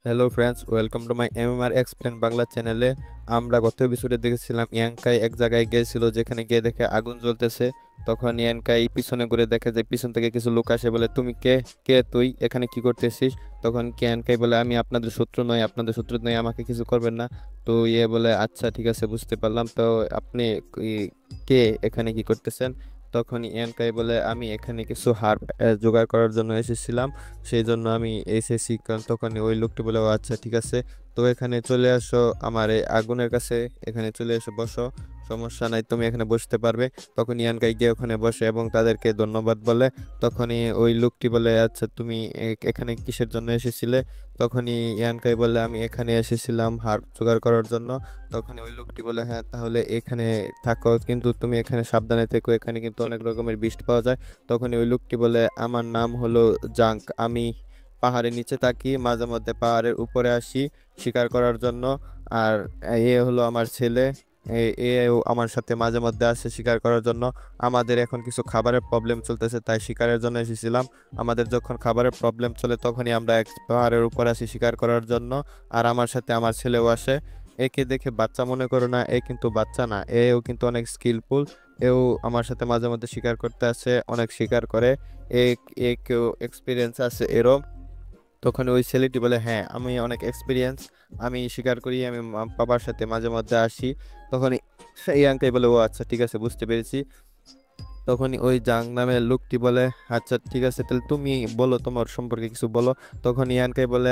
Hello friends, welcome to my MMR explain Bangla চ্যানেলে। আমরা গত এপিসোডে দেখেছিলাম ইয়াংকাই এক জায়গায় গিয়েছিল, যেখানে গিয়ে দেখে আগুন জ্বলতেছে। তখন ইয়াংকাই পিছনে ঘুরে দেখে যে পিছন থেকে কিছু লোক আসে, বলে তুমি কে? কে তুই? এখানে কি করতেছিস? তখন ইয়াংকাই বলে আমি আপনাদের শত্রু নই, আপনাদের শত্রু নই, আমাকে কিছু করবেন না। তো ইয়ে বলে আচ্ছা ঠিক আছে, বুঝতে পারলাম। তো আপনি কে? এখানে কি করতেছেন? তখন ইয়ানকাই বলে আমি এখানে কিছু হার জোগাড় করার জন্য এসেছিলাম, সেই জন্য আমি এসেছি। কারণ তখন ওই লোকটি বলে ও আচ্ছা ঠিক আছে, তো এখানে চলে আসো আমার এই আগুনের কাছে, এখানে চলে এসে বসো, সমস্যা নাই, তুমি এখানে বসতে পারবে। তখন ইয়ানকাই গিয়ে ওখানে বসে এবং তাদেরকে ধন্যবাদ বলে। তখনই ওই লোকটি বলে আচ্ছা তুমি এখানে কিসের জন্য এসেছিলে? তখনই ইয়ানকাই বলে আমি এখানে এসেছিলাম হার জোগাড় করার জন্য। তখন ওই লোকটি বলে হ্যাঁ তাহলে এখানে থাকো, কিন্তু তুমি এখানে সাবধানে থেকো, এখানে কিন্তু অনেক রকমের বিষ পাওয়া যায়। তখন ওই লোকটি বলে আমার নাম হলো জাঙ্ক, আমি পাহাড়ের নিচে থাকি, মাঝে মধ্যে পাহাড়ের উপরে আসি শিকার করার জন্য। আর এ হলো আমার ছেলে, এও আমার সাথে মাঝে মধ্যে আসে শিকার করার জন্য। আমাদের এখন কিছু খাবারের প্রবলেম চলতেছে, তাই শিকারের জন্য এসেছিলাম। আমাদের যখন খাবারের প্রবলেম চলে তখনই আমরা এক পাহাড়ের উপর আসি শিকার করার জন্য। আর আমার সাথে আমার ছেলেও আসে। একে দেখে বাচ্চা মনে করো না, এ কিন্তু বাচ্চা না, এও কিন্তু অনেক স্কিলফুল। এও আমার সাথে মাঝে মধ্যে শিকার করতে আসে, অনেক শিকার করে। এ এ কেউ এক্সপিরিয়েন্স আছে এরম। তখন ওই ছেলেটি বলে হ্যাঁ আমি অনেক এক্সপিরিয়েন্স, আমি শিকার করি, আমি বাবার সাথে মাঝে মধ্যে আসি। তখন এই আঙ্কেল বলে ও আচ্ছা ঠিক আছে, বুঝতে পেরেছি। তখনই ওই জাং নামের লোকটি বলে আচ্ছা ঠিক আছে, তাহলে তুমি বলো, তোমার সম্পর্কে কিছু বলো। তখন ইয়ানকাই বলে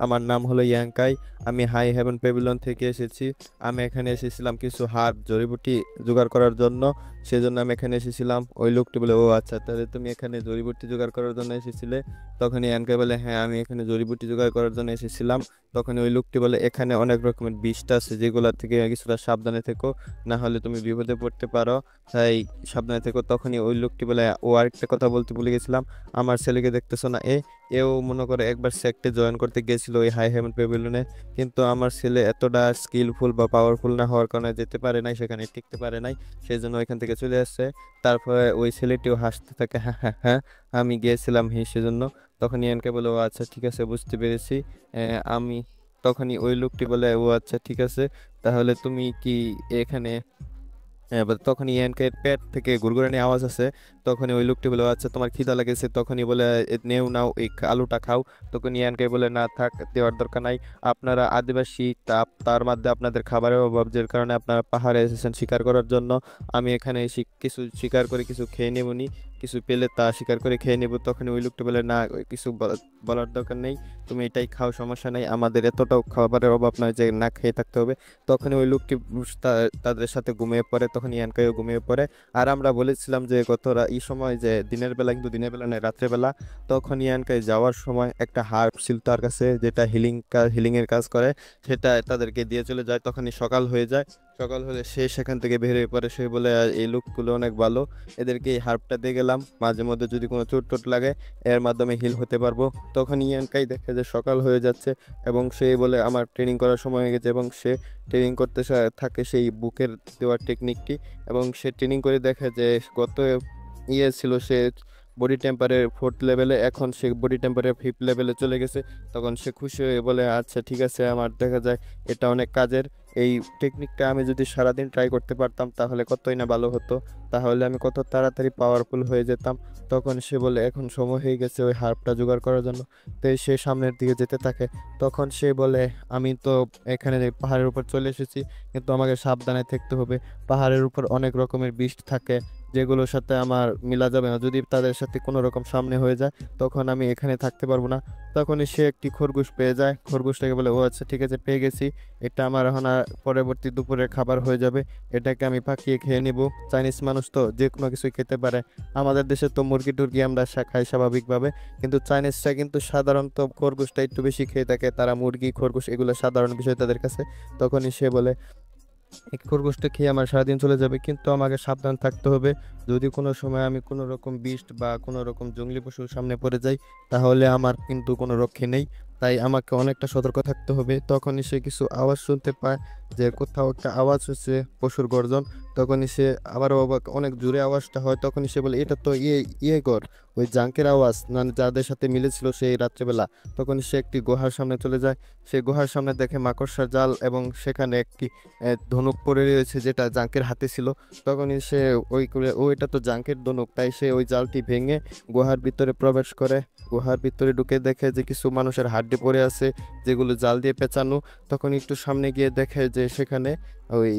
আমার নাম হলো ইয়ানকাই, আমি হাই হেভেন প্যাভিলিয়ন থেকে এসেছি। আমি এখানে এসেছিলাম কিছু হার্ব জড়িবুটি জোগাড় করার জন্য, সেজন্য আমি এখানে এসেছিলাম। ওই লোকটি বলে ও আচ্ছা, তাহলে তুমি এখানে জড়িবুটি জোগাড় করার জন্য এসেছিলে? তখন ইয়ানকাই বলে হ্যাঁ আমি এখানে জড়িবুটি জোগাড় করার জন্য এসেছিলাম। তখন ওই লোকটি বলে এখানে অনেক রকমের বিষটা আছে, যেগুলা থেকে কিছুটা সাবধানে থেকো, না হলে তুমি বিপদে পড়তে পারো, তাই সাবধানে থেকো। তখনই ওই লোকটি বলে ও আরেকটা কথা বলতে ভুলে গেছিলাম, আমার ছেলেকে দেখতেছো না? এও মনে করে একবার সেক্টে জয়েন করতে গিয়েছিল ওই হাই হেভেন প্যাভিলিয়নে, কিন্তু আমার ছেলে এতটা স্কিলফুল বা পাওয়ারফুল না হওয়ার কারণে যেতে পারে নাই, সেখানে টিকতে পারে নাই, সেই জন্য ওইখান থেকে চলে আসছে। তারপরে ওই ছেলেটিও হাসতে থাকে, হ্যাঁ হ্যাঁ হ্যাঁ আমি গিয়েছিলাম সেজন্য। তখন ইয়ানকে বলে ও আচ্ছা ঠিক আছে, বুঝতে পেরেছি। আমি তখনই ওই লোকটি বলে ও আচ্ছা ঠিক আছে, তাহলে তুমি কি এখানে হ্যাঁ, তখন ইয়ানকে পেট থেকে গুড়গুড়ানি আওয়াজ আছে। তখনই ওই লোকটি বলে আচ্ছা তোমার খিদা লেগেছে, তখনই বলে নেও নাও এই আলুটা খাও। তখন ইয়ানকে বলে না থাক, দেওয়ার দরকার নাই, আপনারা আদিবাসী, তার মধ্যে আপনাদের খাবারের অভাব, যে কারণে আপনারা পাহাড়ে এসেছেন শিকার করার জন্য। আমি এখানে এসে কিছু শিকার করে কিছু খেয়ে নেবনি, কিছু পেলে তা শিকার করে খেয়ে নেব। তখন ওই লোকটা বলে না, ওই কিছু বলার দরকার নেই, তুমি এটাই খাও, সমস্যা নেই, আমাদের এতটাও খাবারের অভাব নয় যে না খেয়ে থাকতে হবে। তখন ওই লোকটি তাদের সাথে ঘুমিয়ে পড়ে, তখন ইয়ানকাইও ঘুমিয়ে পড়ে। আর আমরা বলেছিলাম যে এই সময় যে দিনের বেলা, কিন্তু দিনের বেলা নয়, রাত্রে বেলা। তখন ইয়ানকাই যাওয়ার সময় একটা হার্ব ছিল তার কাছে, যেটা হিলিং এর কাজ করে, সেটা তাদেরকে দিয়ে চলে যায়। তখনই সকাল হয়ে যায়। সকাল হলে সে সেখান থেকে বের হয়ে পড়ে, সে বলে এই লোকগুলো অনেক ভালো, এদেরকে এই হার্বটা দিয়ে গেলাম, মাঝে মধ্যে যদি কোনো চোট টোট লাগে এর মাধ্যমে হিল হতে পারবো। তখন ইয়ানকাই দেখে যে সকাল হয়ে যাচ্ছে, এবং সে বলে আমার ট্রেনিং করার সময় হয়ে গেছে, এবং সে ট্রেনিং করতে থাকে সেই বুকের দেওয়ার টেকনিকটি। এবং সে ট্রেনিং করে দেখে যে গত ছিল সে বডি টেম্পারে 4th লেভেলে, এখন সে বডি টেম্পারে 5th লেভেলে চলে গেছে। তখন সে খুশি হয়ে বলে আচ্ছা ঠিক আছে, আমার দেখা যায় এটা অনেক কাজের, এই টেকনিকটা আমি যদি সারাদিন ট্রাই করতে পারতাম তাহলে কতই না ভালো হতো, তাহলে আমি কত তাড়াতাড়ি পাওয়ারফুল হয়ে যেতাম। তখন সে বলে এখন সময় হয়ে গেছে ওই হার্বটা জোগাড় করার জন্য। তো সে সামনের দিকে যেতে থাকে। তখন সে বলে আমি তো এখানে পাহাড়ের উপর চলে এসেছি, কিন্তু আমাকে সাবধানে থাকতে হবে, পাহাড়ের উপর অনেক রকমের বিষ থাকে, যেগুলোর সাথে আমার মিলা যাবে না, যদি তাদের সাথে কোনো রকম সামনে হয়ে যায় তখন আমি এখানে থাকতে পারবো না। তখনই সে একটি খরগোশ পেয়ে যায়, খরগোশটাকে বলে ও আচ্ছা ঠিক আছে, পেয়ে গেছি, এটা আমার এখন আর পরবর্তী দুপুরের খাবার হয়ে যাবে, এটাকে আমি পাকিয়ে খেয়ে নিব। চাইনিজ মানুষ তো যে কোনো কিছুই খেতে পারে, আমাদের দেশে তো মুরগি টুরগি আমরা খাই স্বাভাবিকভাবে, কিন্তু চাইনিজরা কিন্তু সাধারণত খরগোশটা একটু বেশি খেয়ে থাকে, তারা মুরগি খরগোশ এগুলো সাধারণ বিষয় তাদের কাছে। তখনই সে বলে এই খরগোশটা খেয়ে আমার সারাদিন চলে যাবে, কিন্তু আমাকে সাবধান থাকতে হবে, যদি কোনো সময় আমি কোনো রকম বিষ বা কোনো রকম জঙ্গলি পশুর সামনে পড়ে যাই তাহলে আমার কিন্তু কোনো রক্ষে নেই, তাই আমাকে অনেকটা সতর্ক থাকতে হবে। তখনই সে কিছু আওয়াজ শুনতে পায় যে কোথাও একটা আওয়াজ হচ্ছে, পশুর গর্জন। তখনই সে আবারও অবাক, অনেক জোরে আওয়াজটা হয়। তখনই সে বলে, এটা তো ইয়ে ঘর, ওই জাঙ্কের আওয়াজ, মানে যাদের সাথে মিলেছিল সেই রাত্রেবেলা। তখনই সে একটি গুহার সামনে চলে যায়। সে গুহার সামনে দেখে মাকড়সার জাল এবং সেখানে একটি ধনুক পড়ে রয়েছে যেটা জাঙ্কের হাতে ছিল। তখনই সে এটা তো জাঙ্কের ধনুক, তাই সে ওই জালটি ভেঙে গুহার ভিতরে প্রবেশ করে। গুহার ভিতরে ঢুকে দেখে যে কিছু মানুষের হাড্ডি পড়ে আছে, যেগুলো জাল দিয়ে পেঁচানো। তখন একটু সামনে গিয়ে দেখে যে সেখানে ওই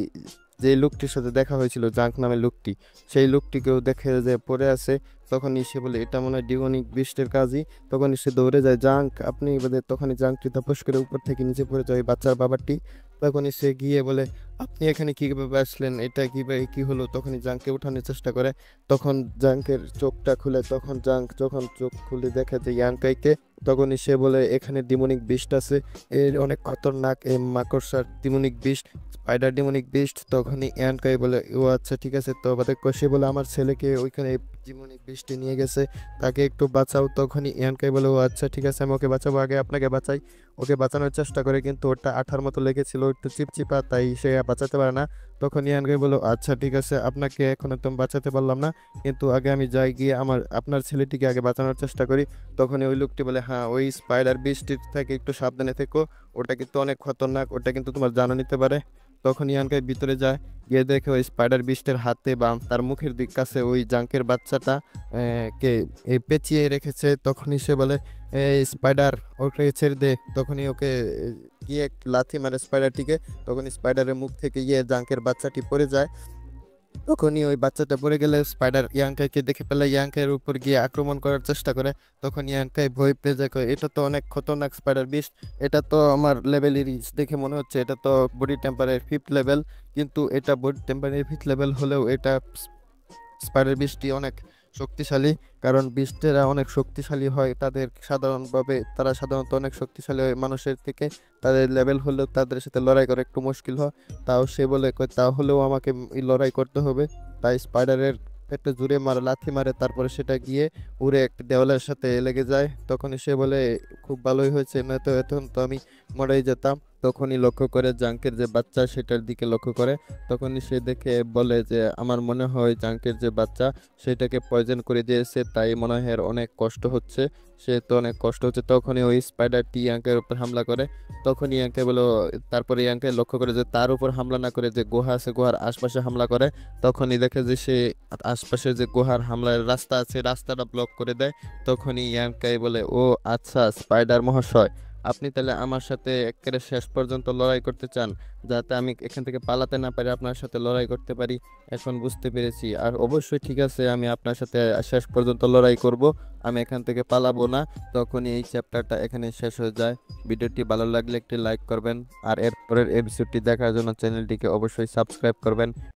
যে লোকটির সাথে দেখা হয়েছিল, জাঙ্ক নামে লোকটি, সেই লোকটিকেও দেখে যে পড়ে আছে। তখনই সে বলে, এটা মনে হয় ডিমনিক বিস্টের কাজই। তখনই সে দৌড়ে যায়, জাঙ্ক আপনি তখনই জাঙ্কটি তপস করে উপর থেকে নিচে পড়ে যায় ওই বাচ্চার বাবাটি। তখনই সে গিয়ে বলে, আপনি এখানে কিভাবে আসলেন, এটা কিভাবে কি হলো? তখনই জাঙ্ককে উঠানোর চেষ্টা করে। তখন জাঙ্কের চোখটা খুলে, তখন জাঙ্ক যখন চোখ খুলে দেখে যে ইয়াংকাইকে, তখনই সে বলে, এখানে ডিমনিক বিস্ট আছে, এর অনেক খতরনাক, এই মাকড়সার demonic beast, spider demonic beast. তখনই ইয়ানকাই বলে, ও আচ্ছা ঠিক আছে। তো সে বলে, আমার ছেলেকে ওইখানে ডিমনিক বিস্টে নিয়ে গেছে, তাকে একটু বাঁচাও। তখনই ইয়ানকাই বলে, ও আচ্ছা ঠিক আছে, আমি ওকে বাঁচাবো, আগে আপনাকে বাঁচাই। ওকে বাঁচানোর চেষ্টা করে, কিন্তু ওটা আঠার মতো লেগেছিল, একটু চিপচিপা, তাই সে বাঁচাতে পারে না। তখন ইয়ানকাই বলে, আচ্ছা ঠিক আছে, আপনাকে এখন একদম বাঁচাতে পারলাম না, কিন্তু আগে আমি যাই, গিয়ে আপনার ছেলেটিকে আগে বাঁচানোর চেষ্টা করি। তখন ওই লোকটি বলে, হ্যাঁ, ওই স্পাইডার বিস্টির থেকে একটু সাবধানে থেকো, ওটা কিন্তু অনেক খতরনাক, ওটা কিন্তু তোমার জানা নিতে পারে। তখন ইয়ানকাই ভিতরে যায়, গিয়ে দেখে ওই স্পাইডার বিস্টের হাতে বা তার মুখের দিক কাছে ওই জাঙ্কের বাচ্চাটা কে পেঁচিয়ে রেখেছে। তখনই সে বলে, এই স্পাইডার, ওকে ছেড়ে দে। তখনই ওকে গিয়ে একটু লাথি মারে স্পাইডারটিকে। তখন স্পাইডারের মুখ থেকে গিয়ে জাঙ্কের বাচ্চাটি পড়ে যায়। তখনই ওই বাচ্চাটা পড়ে গেলে স্পাইডার ইয়াংকাইকে দেখে পেলে ইয়াংকাইয়ের উপর গিয়ে আক্রমণ করার চেষ্টা করে। তখন ইয়াংকাই ভয় পেয়ে যায়, কয়, এটা তো অনেক খতরনাক স্পাইডার বিস্ট, এটা তো আমার লেভেলেরই দেখে মনে হচ্ছে, এটা তো বডি টেম্পারের 5th লেভেল। কিন্তু এটা বডি টেম্পারের 5th লেভেল হলেও এটা স্পাইডার বিস্টটি অনেক শক্তিশালী। কারণ বিস্টেরা অনেক শক্তিশালী হয়, তারা সাধারণত অনেক শক্তিশালী হয় মানুষের থেকে। তাদের লেভেল হলেও তাদের সাথে লড়াই করা একটু মুশকিল হয়। তাও সে বলে, কয়, তাহলেও আমাকে এই লড়াই করতে হবে। তাই স্পাইডারের একটা জুড়ে মারে, লাথি মারে, তারপরে সেটা গিয়ে উড়ে একটা দেওয়ালের সাথে লেগে যায়। তখনই সে বলে, খুব ভালোই হয়েছে, নয়তো এখন তো আমি মরেই যেতাম। তখনই লক্ষ্য করে জাঙ্কের যে বাচ্চা, সেটার দিকে লক্ষ্য করে। তখনই সে দেখে বলে যে, আমার মনে হয় জাঙ্কের যে বাচ্চা, সেটাকে পয়জন করে দিয়েছে, তাই মনে হয় এর অনেক কষ্ট হচ্ছে, সে তো অনেক কষ্ট হচ্ছে। তখনই ওই স্পাইডারটি ইয়াংকের উপর হামলা করে। তখন ইয়াংকে বলো, তারপরে ইয়াংকে লক্ষ্য করে যে তার উপর হামলা না করে যে গুহা আছে, গুহার আশপাশে হামলা করে। তখনই দেখে যে সে আশপাশে যে গুহার হামলার রাস্তা আছে, রাস্তাটা ব্লক করে দেয়। তখনই ইয়াংকাই বলে, ও আচ্ছা স্পাইডার মহাশয়, আপনি তাহলে আমার সাথে একেবারে শেষ পর্যন্ত লড়াই করতে চান, যাতে আমি এখান থেকে পালাতে না পারি, আপনার সাথে লড়াই করতে পারি। এখন বুঝতে পেরেছি, আর অবশ্যই ঠিক আছে, আমি আপনার সাথে শেষ পর্যন্ত লড়াই করব, আমি এখান থেকে পালাবো না। তখনই এই চ্যাপ্টারটা এখানে শেষ হয়ে যায়। ভিডিওটি ভালো লাগলে একটি লাইক করবেন, আর এরপরের এপিসোডটি দেখার জন্য চ্যানেলটিকে অবশ্যই সাবস্ক্রাইব করবেন।